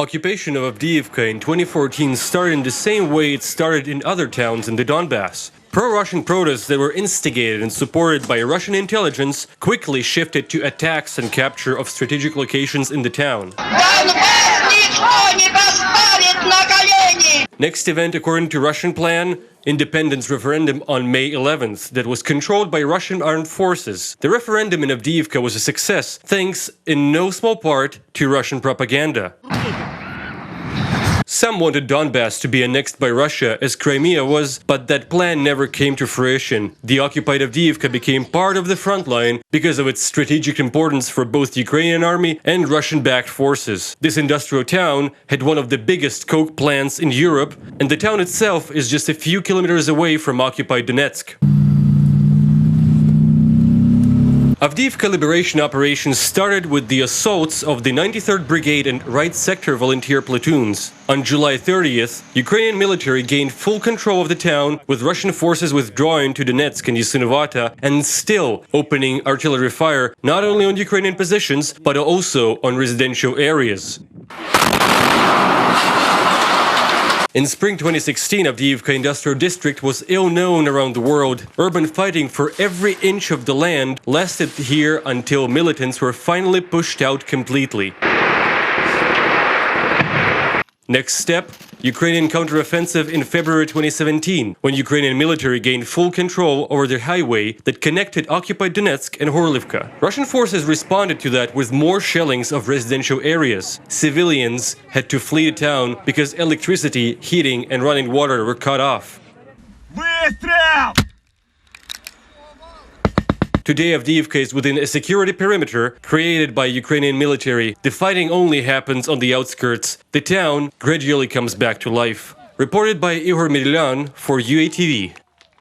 Occupation of Avdiivka in 2014 started in the same way it started in other towns in the Donbas. Pro-Russian protests that were instigated and supported by Russian intelligence quickly shifted to attacks and capture of strategic locations in the town. Next event, according to Russian plan, independence referendum on May 11th that was controlled by Russian armed forces. The referendum in Avdiivka was a success, thanks in no small part to Russian propaganda. Some wanted Donbas to be annexed by Russia, as Crimea was, but that plan never came to fruition. The occupied Avdiivka became part of the front line because of its strategic importance for both the Ukrainian army and Russian-backed forces. This industrial town had one of the biggest coke plants in Europe, and the town itself is just a few kilometers away from occupied Donetsk. Avdiivka liberation operations started with the assaults of the 93rd Brigade and Right Sector volunteer platoons. On July 30th, Ukrainian military gained full control of the town, with Russian forces withdrawing to Donetsk and Yasinovata and still opening artillery fire not only on Ukrainian positions but also on residential areas. In spring 2016, Avdiivka Industrial District was ill-known around the world. Urban fighting for every inch of the land lasted here until militants were finally pushed out completely. Next step, Ukrainian counteroffensive in February 2017, when Ukrainian military gained full control over the highway that connected occupied Donetsk and Horlivka. Russian forces responded to that with more shellings of residential areas. Civilians had to flee the town because electricity, heating and running water were cut off. Today, Avdiivka is within a security perimeter created by Ukrainian military. The fighting only happens on the outskirts. The town gradually comes back to life. Reported by Igor Milyan for UATV.